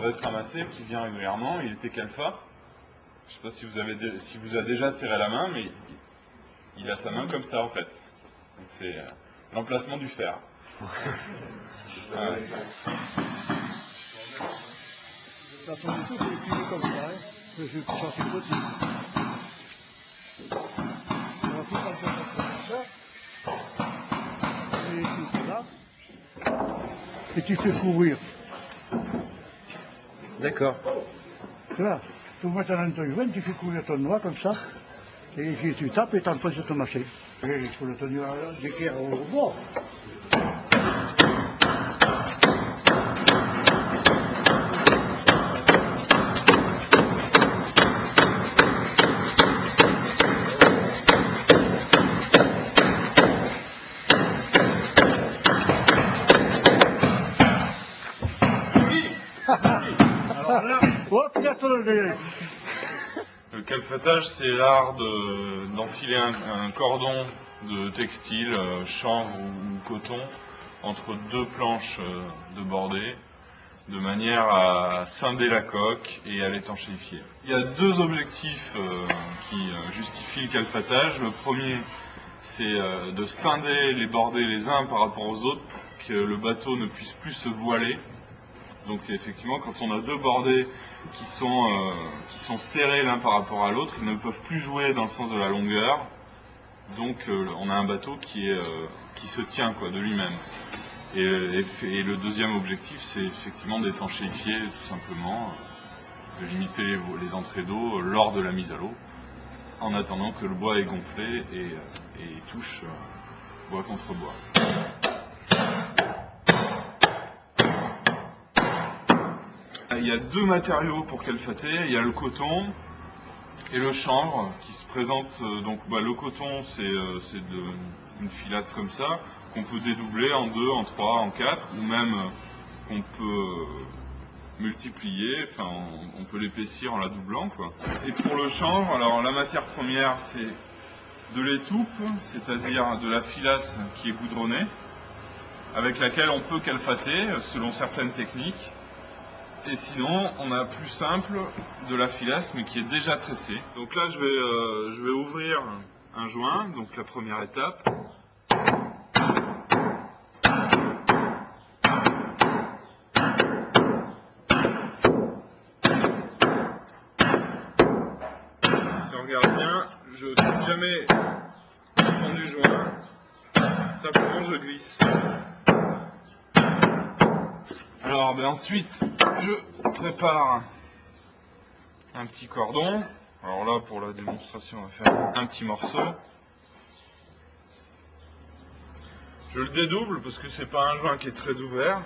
doit être ramassé, qui vient régulièrement. Il était Calfa. Je ne sais pas si vous a déjà serré la main, mais il a sa main comme ça en fait. C'est l'emplacement du fer. Ouais. La fin du tout, c'est utilisé comme ça, hein. Je suis sorti petit. On va tout comme ça. Et tout là. Et tu fais couvrir. D'accord. Tu vois, tu mets dans ton joint, tu fais couvrir ton noix comme ça. Et puis tu tapes et t'en poses ton marché. Et il faut le tenir d'équerre au bord. Alors là, oh, peut-être Le calfatage, c'est l'art d'enfiler un cordon de textile, chanvre ou coton, entre deux planches de bordée, de manière à scinder la coque et à l'étanchéifier. Il y a deux objectifs qui justifient le calfatage. Le premier, c'est de scinder les bordées les uns par rapport aux autres pour que le bateau ne puisse plus se voiler. Donc effectivement, quand on a deux bordées qui sont serrées l'un par rapport à l'autre, ils ne peuvent plus jouer dans le sens de la longueur. Donc on a un bateau qui se tient de lui-même. Et le deuxième objectif, c'est effectivement d'étanchéifier tout simplement, de limiter les entrées d'eau lors de la mise à l'eau, en attendant que le bois est gonflé et touche bois contre bois. Il y a deux matériaux pour calfater, il y a le coton et le chanvre qui se présentent. Le coton, c'est une filasse comme ça, qu'on peut dédoubler en 2, en 3, en 4, ou même qu'on peut multiplier, enfin on peut l'épaissir en la doublant, quoi. Et pour le chanvre, alors la matière première c'est de l'étoupe, c'est-à-dire de la filasse qui est goudronnée, avec laquelle on peut calfater selon certaines techniques. Et sinon, on a plus simple de la filasse, mais qui est déjà tressée. Donc là, je vais ouvrir un joint, donc la première étape. Si on regarde bien, je ne touche jamais le fond du joint, simplement je glisse. Alors ensuite, je prépare un petit cordon. Alors là, pour la démonstration, on va faire un petit morceau. Je le dédouble parce que c'est pas un joint qui est très ouvert.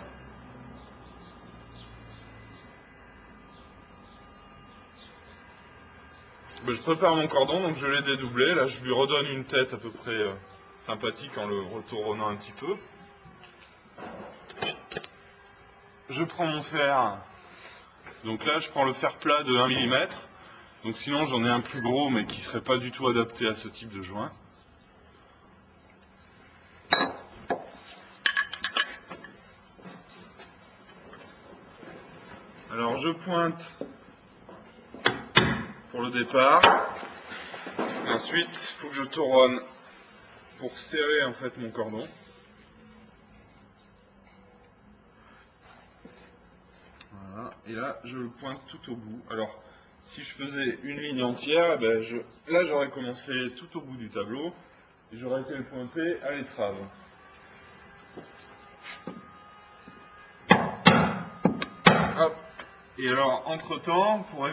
Je prépare mon cordon, donc je l'ai dédoublé. Là, je lui redonne une tête à peu près sympathique en le retournant un petit peu. Je prends mon fer, donc là je prends le fer plat de 1 mm, donc sinon j'en ai un plus gros mais qui ne serait pas du tout adapté à ce type de joint. Alors je pointe pour le départ, et ensuite il faut que je tourne pour serrer en fait mon cordon. Voilà. Et là, je le pointe tout au bout. Alors, si je faisais une ligne entière, là j'aurais commencé tout au bout du tableau et j'aurais été le pointer à l'étrave. Hop. Et alors, entre-temps, pour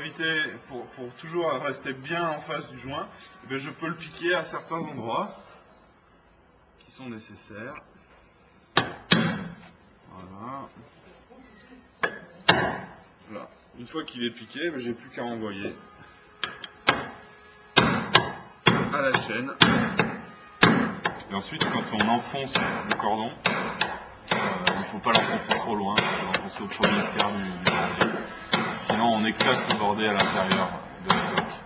toujours rester bien en face du joint, je peux le piquer à certains endroits qui sont nécessaires. Voilà. Voilà. Une fois qu'il est piqué, j'ai plus qu'à envoyer à la chaîne. Et ensuite, quand on enfonce le cordon, il ne faut pas l'enfoncer trop loin, il faut l'enfoncer au premier tiers du bordé. Sinon, on éclate le bordé à l'intérieur de la coque.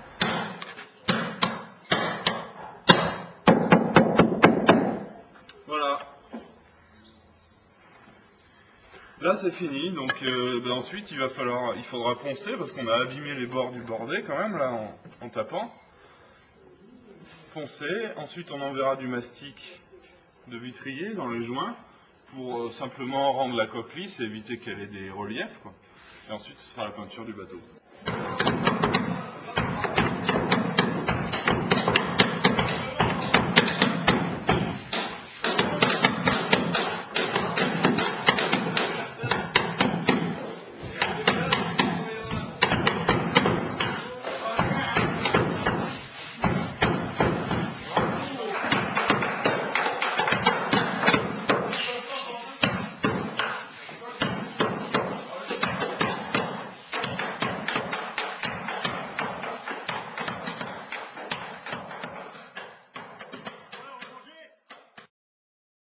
Voilà. Là c'est fini, donc ensuite il faudra poncer parce qu'on a abîmé les bords du bordé quand même là en tapant. Poncer, ensuite on enverra du mastic de vitrier dans les joints pour simplement rendre la coque lisse et éviter qu'elle ait des reliefs, quoi. Et ensuite ce sera la peinture du bateau.